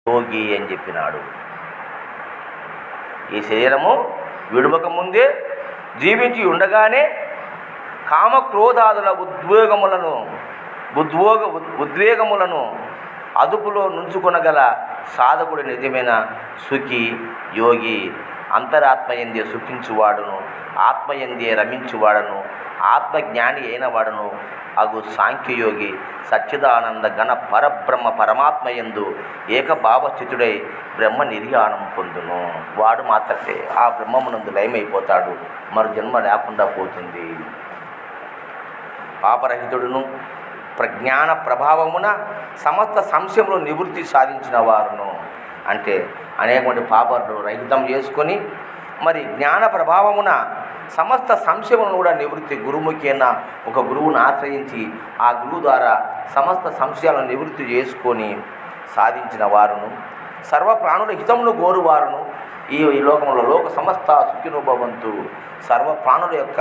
యోగి అని చెప్పినాడు. ఈ శరీరము విడువక ముందే జీవించి ఉండగానే కామక్రోధాదుల ఉద్వేగములను అదుపులో నుంచుకొనగల సాధకుడు నిజమైన సుఖి యోగి. అంతరాత్మయందే సుఖించువాడును, ఆత్మయందే రమించువాడను, ఆత్మజ్ఞాని అయిన వాడును అగు సాంఖ్యయోగి సచ్చిదానంద గణ పరబ్రహ్మ పరమాత్మయందు ఏకభావస్థితుడై బ్రహ్మ నిర్యాణం పొందును. వాడు మాత్రమే ఆ బ్రహ్మమునందు లయమైపోతాడు, మరు జన్మ లేకుండా పోతుంది. పాపరహితుడును ప్రజ్ఞాన ప్రభావమున సమస్త సంశయములు నివృత్తి సాధించిన వారును, అంటే అనేకమంది పాపలు రహితం చేసుకొని మరి జ్ఞాన ప్రభావమున సమస్త సంశయములను కూడా నివృత్తి, గురుముఖేన ఒక గురువును ఆశ్రయించి ఆ గురువు ద్వారా సమస్త సంశయాలను నివృత్తి చేసుకొని సాధించిన వారును, సర్వ ప్రాణుల హితమును కోరువారును, ఈ లోకంలో లోక సమస్త సుఖినోభవంతు, సర్వ ప్రాణుల యొక్క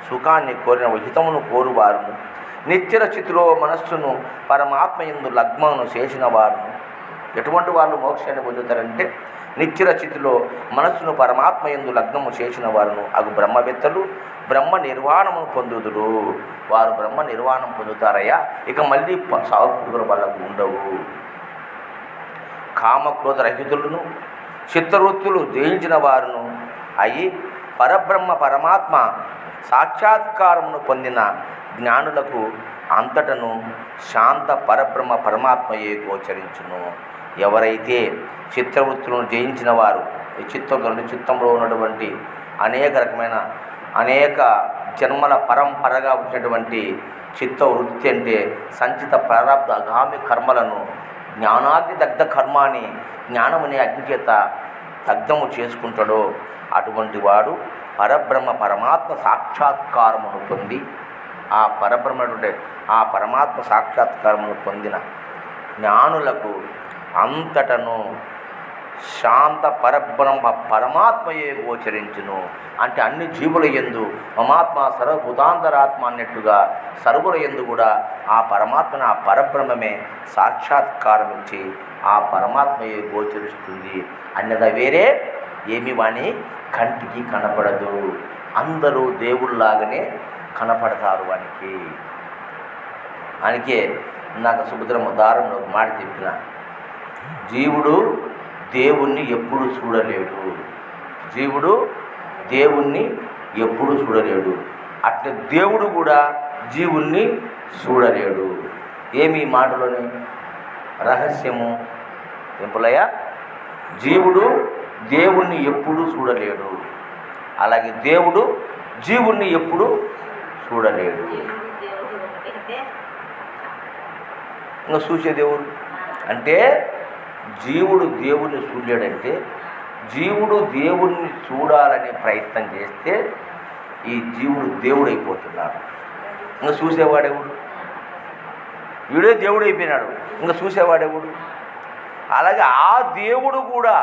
సుఖాన్ని కోరిన హితమును కోరువారును, నిత్యర స్థితిలో మనస్సును పరమాత్మయందు లగ్నమును చేసిన వారును. ఎటువంటి వాళ్ళు మోక్షాన్ని పొందుతారంటే నిత్యర స్థితిలో మనస్సును పరమాత్మయందు లగ్నము చేసిన వారును అగు బ్రహ్మవేత్తలు బ్రహ్మ నిర్వాణమును పొందుదురు. వారు బ్రహ్మ నిర్వాణం పొందుతారయ్యా, ఇక మళ్ళీ సాగుపుడుగుల వాళ్ళకు ఉండవు. కామక్రోధ రహితులను చిత్తవృత్తులు జయించిన వారును అయి పరబ్రహ్మ పరమాత్మ సాక్షాత్కారమును పొందిన జ్ఞానులకు అంతటను శాంత పరబ్రహ్మ పరమాత్మయే గోచరించును. ఎవరైతే చిత్తవృత్తులను జయించిన వారు, ఈ చిత్తంలో ఉన్నటువంటి అనేక జన్మల పరంపరగా వచ్చినటువంటి చిత్తవృత్తి అంటే సంచిత ప్రారబ్ధ అగామి కర్మలను జ్ఞానాగ్ని దగ్ధ కర్మాని జ్ఞానమనే అగ్ని చేత దగ్ధము చేసుకుంటాడో అటువంటి వాడు పరబ్రహ్మ పరమాత్మ సాక్షాత్కారమును పొంది ఆ పరమాత్మ సాక్షాత్కారమును పొందిన జ్ఞానులకు అంతటను శాంత పరబ్రహ్మ పరమాత్మయే గోచరించును. అంటే అన్ని జీవుల యందు మమాత్మ సర్వభూతాంతరాత్మ అన్నట్టుగా సర్వుల యందు కూడా ఆ పరమాత్మను, ఆ పరబ్రహ్మమే సాక్షాత్కారం ఇచ్చి ఆ పరమాత్మయే గోచరిస్తుంది. అన్నదా వేరే ఏమి వాణి కంటికి కనపడదు. అందరూ దేవుళ్ళలాగానే కనపడతారు వానికి. అందుకే నాకు సుభద్రమ్మ ఉదాహరణలో ఒక మాట చెప్పిన, జీవుడు దేవుణ్ణి ఎప్పుడు చూడలేడు, జీవుడు దేవుణ్ణి ఎప్పుడు చూడలేడు, అట్లా దేవుడు కూడా జీవుణ్ణి చూడలేడు. ఏమి మాటలోని రహస్యము ఎంపులయ్య? జీవుడు దేవుణ్ణి ఎప్పుడు చూడలేడు, అలాగే దేవుడు జీవుణ్ణి ఎప్పుడు చూడలేడు. ఇంకా చూసే దేవుడు అంటే జీవుడు దేవుణ్ణి చూడలేడంటే జీవుడు దేవుణ్ణి చూడాలనే ప్రయత్నం చేస్తే ఈ జీవుడు దేవుడైపోతున్నాడు. ఇంకా చూసేవాడెవడు? వీడే దేవుడు అయిపోయినాడు, ఇంకా చూసేవాడెవడు? అలాగే ఆ దేవుడు కూడా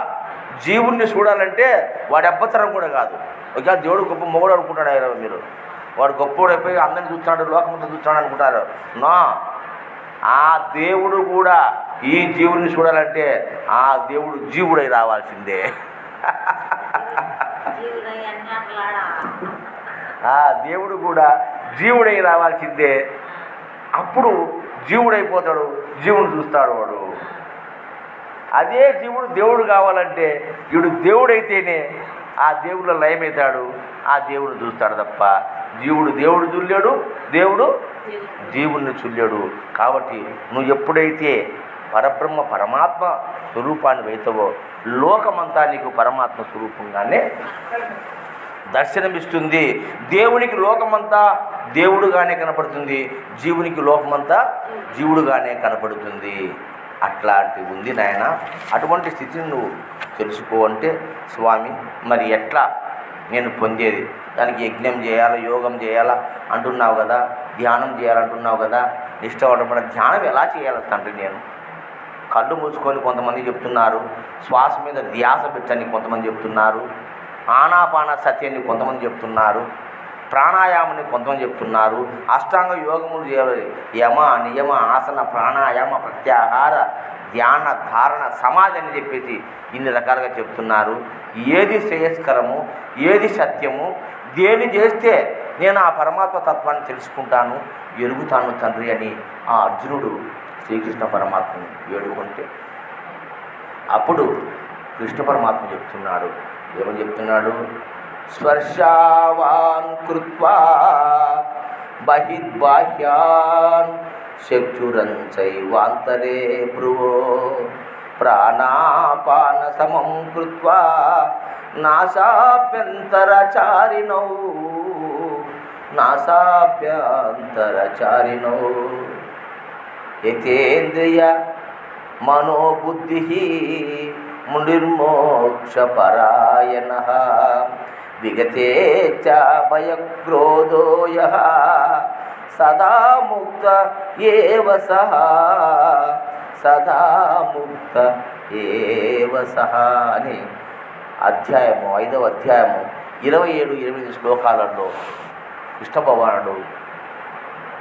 జీవుణ్ణి చూడాలంటే వాడి అబ్బతరం కూడా కాదు. ఒక దేవుడు గొప్ప మొగుడు అనుకుంటాడు మీరు, వాడు గొప్పవాడైపోయి అందరిని చూస్తున్నాడు, లోకమంతా చూస్తున్నాడు అనుకుంటారు. నా ఆ దేవుడు కూడా ఈ జీవుని చూడాలంటే ఆ దేవుడు జీవుడై రావాల్సిందే. ఆ దేవుడు కూడా జీవుడై రావాల్సిందే. అప్పుడు జీవుడైపోతాడు, జీవుని చూస్తాడు వాడు. అదే జీవుడు దేవుడు కావాలంటే వీడు దేవుడైతేనే ఆ దేవుడిలో లయమవుతాడు, ఆ దేవుడు చూస్తాడు తప్ప జీవుడు చూడలేడు, దేవుడు జీవుణ్ణి చూడలేడు. కాబట్టి నువ్వు ఎప్పుడైతే పరబ్రహ్మ పరమాత్మ స్వరూపాన్ని వెళ్తావో లోకమంతా నీకు పరమాత్మ స్వరూపంగానే దర్శనమిస్తుంది. దేవునికి లోకమంతా దేవుడుగానే కనపడుతుంది, జీవునికి లోకమంతా జీవుడుగానే కనపడుతుంది. అట్లాంటి ఉంది నాయన. అటువంటి స్థితిని నువ్వు తెలుసుకో అంటే, స్వామి మరి ఎట్లా నేను పొందేది? దానికి యజ్ఞం చేయాలా, యోగం చేయాలా అంటున్నావు కదా, ధ్యానం చేయాలంటున్నావు కదా, నిష్ట ఉండడం. ధ్యానం ఎలా చేయాలి తండ్రి? నేను కళ్ళు మూసుకొని కొంతమంది చెప్తున్నారు, శ్వాస మీద ధ్యాస పెట్టని కొంతమంది చెప్తున్నారు, ఆనాపాన సత్యాన్ని కొంతమంది చెప్తున్నారు. ప్రాణాయామని కొంతమంది చెప్తున్నారు. అష్టాంగ యోగములు చేయాలి. యమ నియమ ఆసన ప్రాణాయామ ప్రత్యాహార ధ్యాన ధారణ సమాధి అని చెప్పేసి ఇన్ని రకాలుగా చెప్తున్నారు. ఏది శ్రేయస్కరము, ఏది సత్యము, దేని చేస్తే నేను ఆ పరమాత్మ తత్వాన్ని తెలుసుకుంటాను, ఎరుగుతాను తండ్రి అని ఆ అర్జునుడు శ్రీకృష్ణ పరమాత్మని వేడుకుంటే అప్పుడు కృష్ణ పరమాత్మ చెప్తున్నాడు. ఏమని చెప్తున్నాడు? స్పర్శావాన్ కృత్వా బహిర్బాహ్యాన్ చక్షురంచైవాంతరే భ్రువో ప్రాణాపాన సమం కృత్వా నాసాభ్యంతరచారిణౌ యతేంద్రియ మనోబుద్ధి మునిర్మోక్షపరాయణః విగతే చ భయక్రోధో యః సదా ముక్త ఏవ సః అని అధ్యాయము 5వ అధ్యాయము 27-28 శ్లోకాలలో కృష్ణ భగవానుడు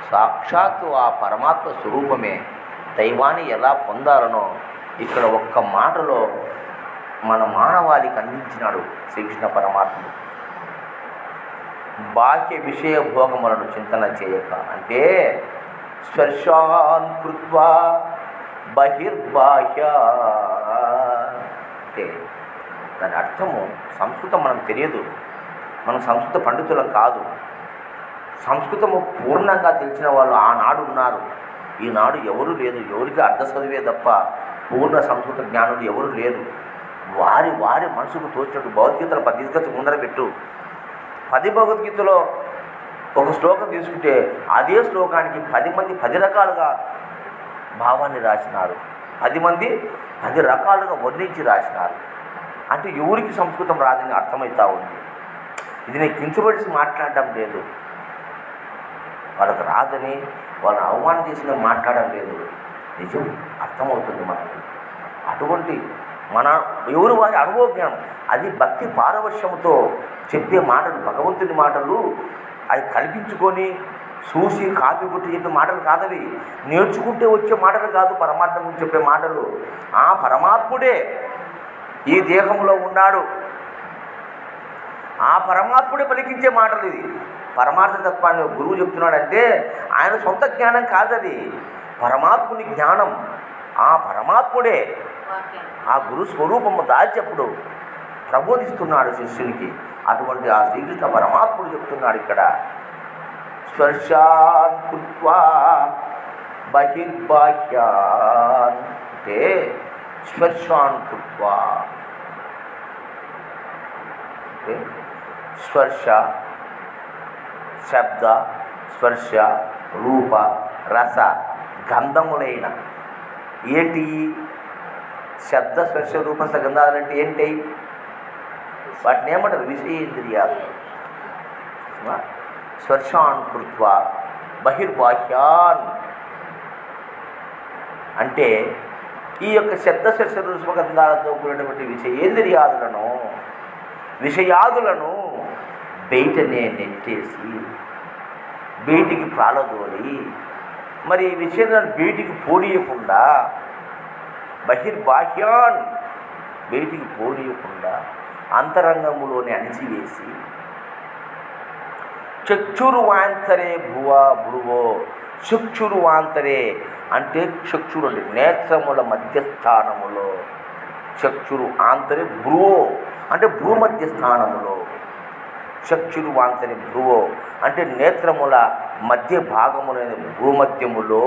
సాక్షాత్తు ఆ పరమాత్మ స్వరూపమే దైవాన్ని ఎలా పొందాలనో ఇక్కడ ఒక్క మాటలో మన మానవాళికి అందించినాడు శ్రీకృష్ణ పరమాత్ముడు. బాహ్య విషయ భోగములను చింతన చేయక అంటే స్పర్శాన్ కృత్వా బహిర్బాహ్య అంటే దాని అర్థము సంస్కృతం మనకు తెలియదు, మనం సంస్కృత పండితులం కాదు. సంస్కృతము పూర్ణంగా తెలిసిన వాళ్ళు ఆనాడు ఉన్నారు, ఈనాడు ఎవరు లేదు. ఎవరికి అర్ధ చదివే తప్ప పూర్ణ సంస్కృత జ్ఞానులు ఎవరు లేరు. వారి వారి మనసుకు తోచినట్టు భగవద్గీతలో 10 తీసుకొచ్చి ముందర పెట్టు. 10 భగవద్గీతలో ఒక శ్లోకం తీసుకుంటే అదే శ్లోకానికి 10 మంది 10 రకాలుగా భావాన్ని రాసినారు, 10 మంది 10 రకాలుగా వర్ణించి రాసినారు. అంటే ఎవరికి సంస్కృతం రాదని అర్థమవుతా ఉంది. ఇది నేను కించబడిసి మాట్లాడడం లేదు, వాళ్ళకు రాదని వాళ్ళని అవమానం చేసిన మాట్లాడడం లేదు, నిజం అర్థమవుతుంది మనకు. అటువంటి మన ఎవరు వారి అనుభవ జ్ఞానం, అది భక్తి పారవశ్యంతో చెప్పే మాటలు, భగవంతుని మాటలు అవి కల్పించుకొని చూసి కాపీ కొట్టి చెప్పే మాటలు కాదవి, నేర్చుకుంటే వచ్చే మాటలు కాదు. పరమాత్మ గురించి చెప్పే మాటలు ఆ పరమాత్ముడే ఈ దేహంలో ఉన్నాడు, ఆ పరమాత్ముడే పలికించే మాటలు. ఇది పరమార్థ తత్వాన్ని గురువు చెప్తున్నాడంటే ఆయన సొంత జ్ఞానం కాదది, పరమాత్ముని జ్ఞానం. ఆ పరమాత్ముడే ఆ గురు స్వరూపము దాల్చెప్పుడు ప్రబోధిస్తున్నాడు శిష్యునికి. అటువంటి ఆ శ్రీకృష్ణ పరమాత్ముడు చెప్తున్నాడు ఇక్కడ స్పర్శాన్ కృత్వా బహిర్బాహ్యాన్ అంటే స్పర్శాన్ కృత్వా అంటే స్పర్శ శబ్ద స్పర్శ రూప రస గంధములైన ఏంటి? శబ్ద స్పర్శ రూప గంధాలంటే ఏంటి? వాటిని ఏమంటారు? విషయేంద్రియాలు. స్పర్శాన్ కృత్వా బహిర్బాహ్యాన్ అంటే ఈ యొక్క శబ్ద స్పర్శ రూప గంధాలతో కూడినటువంటి విషయాదులను బయటనే నెట్టేసి బయటికి ప్రాలదోలి, మరి ఈ విషయాలను బయటికి పోనీయకుండా బహిర్బాహ్యాన్ బయటికి పోనీయకుండా అంతరంగములోనే అణిచివేసి చక్షురువాంతరే భ్రువో చక్షురువాంతరే అంటే చక్షురు అంటే నేత్రముల మధ్యస్థానములో, చక్షురు ఆంతరే భ్రువో అంటే భూమధ్య స్థానములో, చక్షురువాంతరే భ్రువో అంటే నేత్రముల మధ్య భాగములైన భూమధ్యములో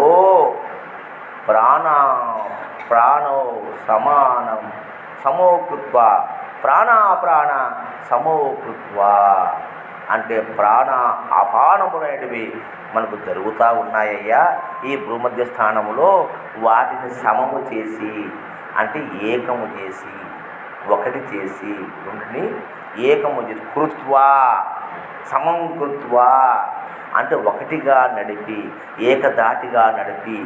ప్రాణో సమానం సమోకృత్వా ప్రాణ సమోకృత్వా అంటే ప్రాణ అపానములైనవి మనకు జరుగుతూ ఉన్నాయ్యా. ఈ భూమధ్య స్థానములో వాటిని సమము చేసి అంటే ఏకము చేసి, ఒకటి చేసి, రెండుని ఏకము చేసి కృత్వా సమం కృత్వా అంటే ఒకటిగా నడిపి, ఏకదాటిగా నడిపి,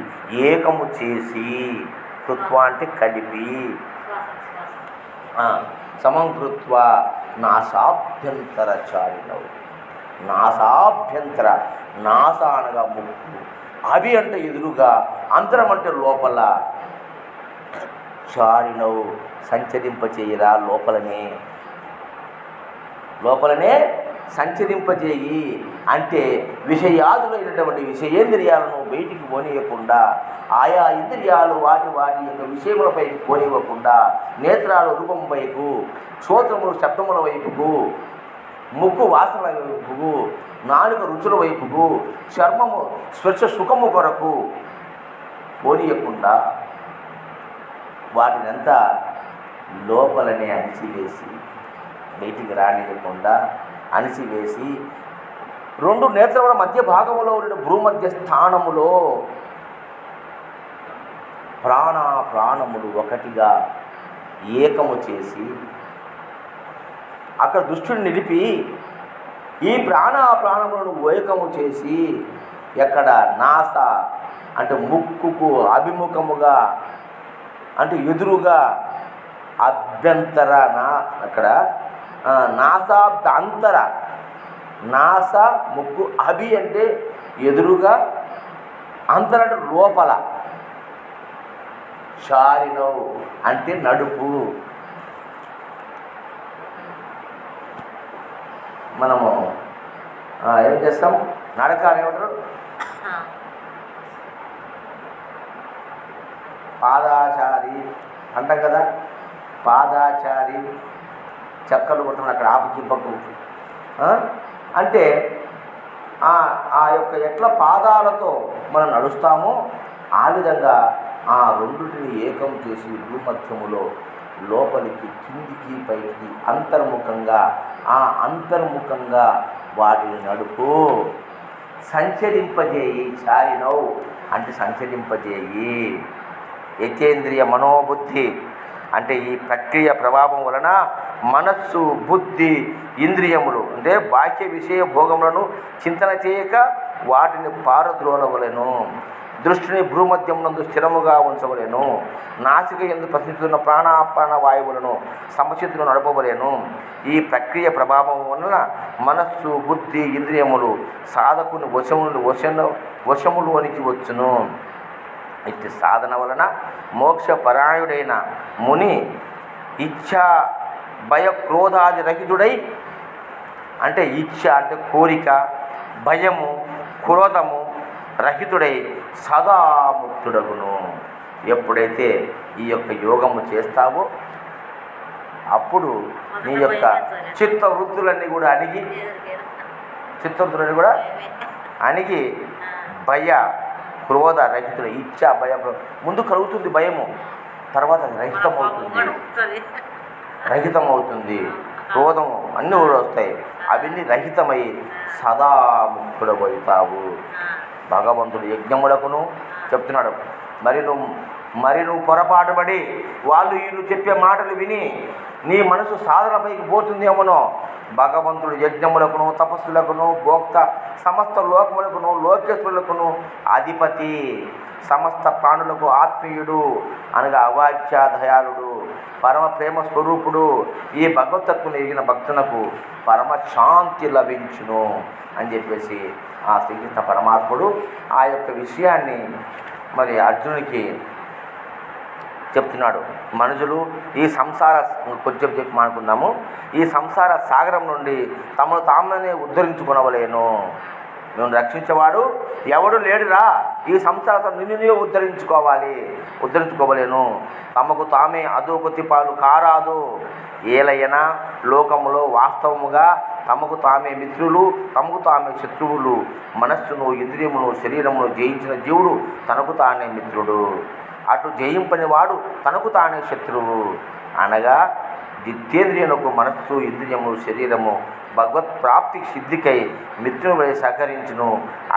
ఏకము చేసి, కృత్వా అంటే కలిపి, సమం కృత్వా నాసాభ్యంతరచారిణౌ నాసాభ్యంతర, నాస అనగా ముక్కు, అవి అంటే ఎదురుగా, అంతరం అంటే లోపల. చారినవు సంచరింపచేయరా, లోపలనే సంచరింపజేయి. అంటే విషయాదులైనటువంటి విషయేంద్రియాలను బయటికి పోనీయకుండా, ఆయా ఇంద్రియాలు వాటి యొక్క విషయములపైకి పోనివ్వకుండా, నేత్రాలు రూపం వైపు, శ్రోత్రములు శబ్దముల వైపుకు, ముక్కు వాసనల వైపుకు, నాలుక రుచుల వైపుకు, చర్మము స్పర్శ సుఖము కొరకు పోనీయకుండా వాటినంతా లోపలనే అణిచివేసి, బయటికి రానియకుండా అణిచివేసి, రెండు నేత్రముల మధ్య భాగములో ఉన్న భూమధ్య స్థానములో ప్రాణములు ఒకటిగా ఏకము చేసి అక్కడ దృష్టిని నిలిపి, ఈ ప్రాణములను ఏకము చేసి, ఎక్కడ నాస అంటే ముక్కుకు అభిముఖముగా, అంటే ఎదురుగా, అభ్యంతర అక్కడ నాసాబ్ద అంతర, నాస ముక్కు, అభి అంటే ఎదురుగా, అంతర అంటే లోపల, చారినవు అంటే నడుపు. మనము ఏం చేస్తాం, నడక ఏమంటారు, పాదాచారి అంటాం కదా, పాదాచారి చెక్కలు కొడుతున్నాడు అక్కడ ఆపుకింపకు. అంటే ఆ యొక్క ఎట్లా పాదాలతో మనం నడుస్తామో ఆ విధంగా ఆ రెండుటిని ఏకం చేసి భూమధ్యములో లోపలికి, కిందికి, పైకి అంతర్ముఖంగా వాటిని నడుపు. సంచరింపజేయి, చారినవు అంటే సంచరింపజేయి. యతేంద్రియ మనోబుద్ధి అంటే ఈ ప్రక్రియ ప్రభావం వలన మనస్సు, బుద్ధి, ఇంద్రియములు అంటే బాహ్య విషయ భోగములను చింతన చేయక వాటిని పారద్రోలవలెను. దృష్టిని భూమధ్యమునందు స్థిరముగా ఉంచవలెను. నాసిక యందు ప్రసరిస్తున్న ప్రాణాపాన వాయువులను సమచిత్తును నడపవలెను. ఈ ప్రక్రియ ప్రభావం వలన మనస్సు, బుద్ధి, ఇంద్రియములు సాధకుని వశములోనికి వచ్చును. ఇట్టి సాధన వలన మోక్షపరాయుడైన ముని ఇచ్ఛా భయ క్రోధాది రహితుడై, అంటే ఇచ్ఛ అంటే కోరిక, భయము, క్రోధము రహితుడై సదా ముక్తుడగును. ఎప్పుడైతే ఈ యొక్క యోగము చేస్తావో అప్పుడు నీ యొక్క చిత్తవృత్తులన్నీ కూడా అణిగి భయ క్రోధ రహితుడు, ఇచ్చ భయ ముందు కలుగుతుంది భయము, తర్వాత అది రహితమవుతుంది, క్రోధము అన్నీ కూడా వస్తాయి, అవన్నీ రహితమై సదా ముక్తుడవుతావు. భగవంతుడు యజ్ఞములకును చెప్తున్నాడు. మరి నువ్వు పొరపాటుపడి వీళ్ళు చెప్పే మాటలు విని నీ మనసు సాధనపైకి పోతుందేమోనో. భగవంతుడు యజ్ఞములకును, తపస్సులకును, భోక్త, సమస్త లోకములకును, లోకేశ్వరులకును అధిపతి, సమస్త ప్రాణులకు ఆత్మీయుడు అనగా అవాచ్య దయాళుడు, పరమ ప్రేమ స్వరూపుడు. ఈ భగవతత్వను ఎరిగిన భక్తులకు పరమశాంతి లభించును అని చెప్పేసి ఆ శ్రీకృష్ణ పరమాత్ముడు ఆ యొక్క విషయాన్ని మరి అర్జునుడికి చెప్తున్నాడు. మనుషులు ఈ సంసార కొంచెం చెప్పి మానుకుందాము. ఈ సంసార సాగరం నుండి తమను తామనే ఉద్ధరించుకునవలేను. మేము రక్షించేవాడు ఎవడు లేడురా. ఈ సంసారం నిన్ను ఉద్ధరించుకోవలేను. తమకు తామే అధోగతి పాలు కారాదు. ఏలైనా లోకములో వాస్తవముగా తమకు తామే మిత్రులు, తమకు తామే శత్రువులు. మనస్సును, ఇంద్రియమును, శరీరమును జయించిన జీవుడు తనకు తానే మిత్రుడు. అటు జయింపని వాడు తనకు తానే శత్రువు. అనగా జితేంద్రియులకు మనస్సు, ఇంద్రియము, శరీరము భగవత్ ప్రాప్తి సిద్ధికై మిత్రుని సహకరించును.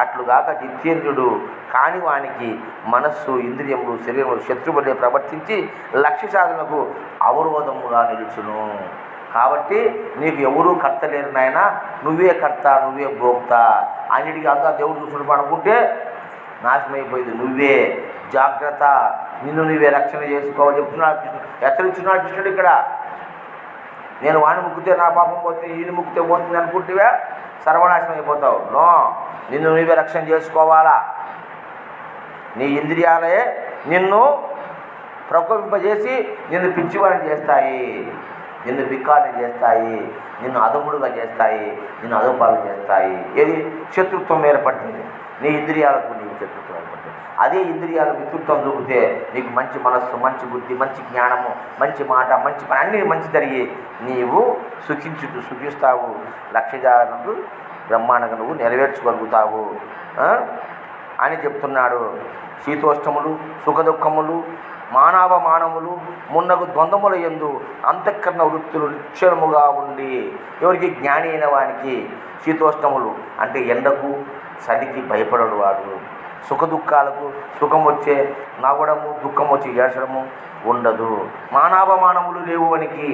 అట్లుగాక జితేంద్రుడు కాని వానికి మనస్సు, ఇంద్రియములు, శరీరములు శత్రువులే ప్రవర్తించి లక్ష్య సాధనకు అవరోధముగా నిలుచును. కాబట్టి నీకు ఎవరూ కర్త లేరు నాయన, నువ్వే కర్త, నువ్వే భోక్త. అన్నిటికీ అంతా దేవుడు చూసుకుంటూ అనుకుంటే నాశనమైపోయింది. నువ్వే జాగ్రత్త, నిన్ను నువ్వే రక్షణ చేసుకోవాలి చెప్తున్నాడు. హెచ్చరిస్తున్నాడు కృష్ణుడు ఇక్కడ. నేను వాడిని ముక్కితే నా పాపం పోతే ఈయన ముక్కితే పోతుంది అనుకుంటేవే సర్వనాశనం అయిపోతావు. నో, నిన్ను నువ్వే రక్షణ చేసుకోవాలా. నీ ఇంద్రియాలే నిన్ను ప్రకోపింపజేసి నిన్ను పిచ్చివాడిని చేస్తాయి, నిన్ను బిక్కారిని చేస్తాయి, నిన్ను అదముడుగా చేస్తాయి, నిన్ను అదుపాలు చేస్తాయి. ఏది శత్రుత్వం ఏర్పడుతుంది నీ ఇంద్రియాలకు, నీకు శత్రుత్వం ఏర్పడుతుంది. అదే ఇంద్రియాలు మిత్రుత్వం చూపితే నీకు మంచి మనస్సు, మంచి బుద్ధి, మంచి జ్ఞానము, మంచి మాట, మంచి పని అన్నీ మంచి జరిగి నీవు సుఖిస్తావు. లక్ష్యజాలకు బ్రహ్మాండంగా నువ్వు నెరవేర్చగలుగుతావు అని చెప్తున్నాడు. శీతోష్టములు, సుఖదుఖములు, మానవమానములు, మున్నగు ద్వంద్వముల యందు అంతఃకరణ వృత్తులు నిశ్చలముగా ఉండి. ఎవరికి? జ్ఞాని అయిన వానికి శీతోష్టములు అంటే ఎండకు చలికి భయపడడు వాడు. సుఖదుఖాలకు, సుఖం వచ్చే నవ్వడము, దుఃఖం వచ్చి ఏడ్చడము ఉండదు. మానవమానములు లేవు వానికి.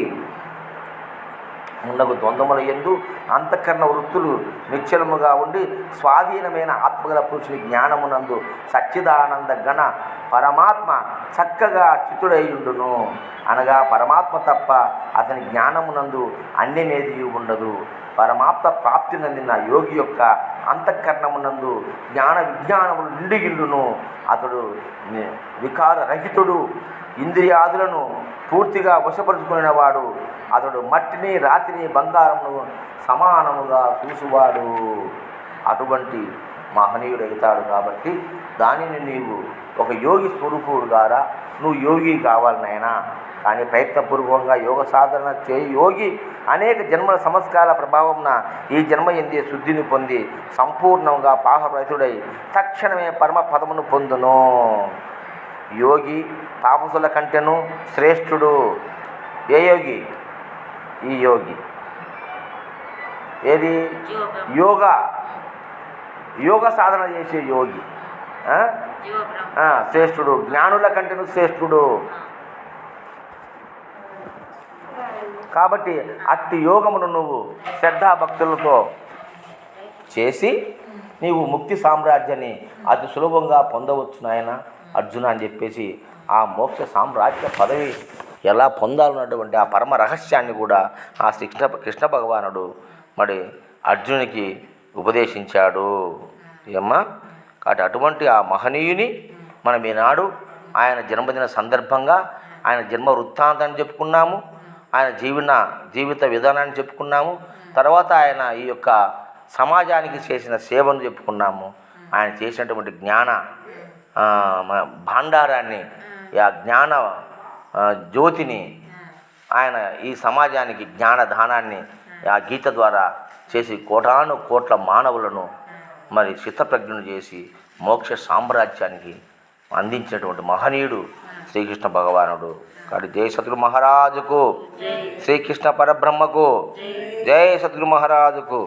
మున్నగు ద్వంద్వముల యందు అంతఃకరణ వృత్తులు నిశ్చలముగా ఉండి స్వాధీనమైన ఆత్మగల పురుషుని జ్ఞానమునందు సచ్చిదానంద గణ పరమాత్మ చక్కగా చిత్తుడైయుండును. అనగా పరమాత్మ తప్ప అతని జ్ఞానమునందు అన్యమేది ఉండదు. పరమాత్మ ప్రాప్తి నందిన యోగి యొక్క అంతఃకరణమునందు జ్ఞాన విజ్ఞానములు నిండిగిండును. అతడు వికారరహితుడు, ఇంద్రియాదులను పూర్తిగా వశపరుచుకునేవాడు. అతడు మట్టిని, రాతిని, బంగారమును సమానముగా చూసువాడు. అటువంటి మహనీయుడవుతాడు. కాబట్టి దానిని నీవు ఒక యోగి స్వరూపుడు ద్వారా నువ్వు యోగి కావాలి నాయనా. కానీ ప్రయత్నపూర్వకంగా యోగ సాధన చేయి యోగి అనేక జన్మల సంస్కారాల ప్రభావంన ఈ జన్మ ఎందే శుద్ధిని పొంది సంపూర్ణంగా పాపరహితుడై తక్షణమే పరమ పదమును పొందును. యోగి తాపసుల కంటెను శ్రేష్ఠుడు. ఏ యోగి? ఈ యోగి. ఏది? యోగ సాధన చేసే యోగి శ్రేష్ఠుడు. జ్ఞానుల కంటెను శ్రేష్ఠుడు. కాబట్టి అట్టి యోగమును నువ్వు శ్రద్ధాభక్తులతో చేసి నీవు ముక్తి సామ్రాజ్యాన్ని అతి సులభంగా పొందవచ్చు నాయన అర్జున అని చెప్పేసి ఆ మోక్ష సామ్రాజ్య పదవి ఎలా పొందాలన్నటువంటి ఆ పరమ రహస్యాన్ని కూడా ఆ కృష్ణ భగవానుడు మరి అర్జునునికి ఉపదేశించాడు. ఏమ్మా? కాబట్టి అటువంటి ఆ మహనీయుని మనం ఈనాడు ఆయన జన్మదిన సందర్భంగా ఆయన జన్మ వృత్తాంతాన్ని చెప్పుకున్నాము, ఆయన జీవిత విధానాన్ని చెప్పుకున్నాము, తర్వాత ఆయన ఈ యొక్క సమాజానికి చేసిన సేవను చెప్పుకున్నాము. ఆయన చేసినటువంటి జ్ఞాన భాండారాన్ని, ఆ జ్ఞాన జ్యోతిని ఆయన ఈ సమాజానికి జ్ఞానదానాన్ని ఆ గీత ద్వారా చేసి కోటాను కోట్ల మానవులను మరి చిత్తప్రజ్ఞను చేసి మోక్ష సామ్రాజ్యానికి అందించినటువంటి మహనీయుడు శ్రీకృష్ణ భగవానుడు. కాబట్టి జై సద్గురు మహారాజుకు, శ్రీకృష్ణ పరబ్రహ్మకు జై, సద్గురు మహారాజుకు.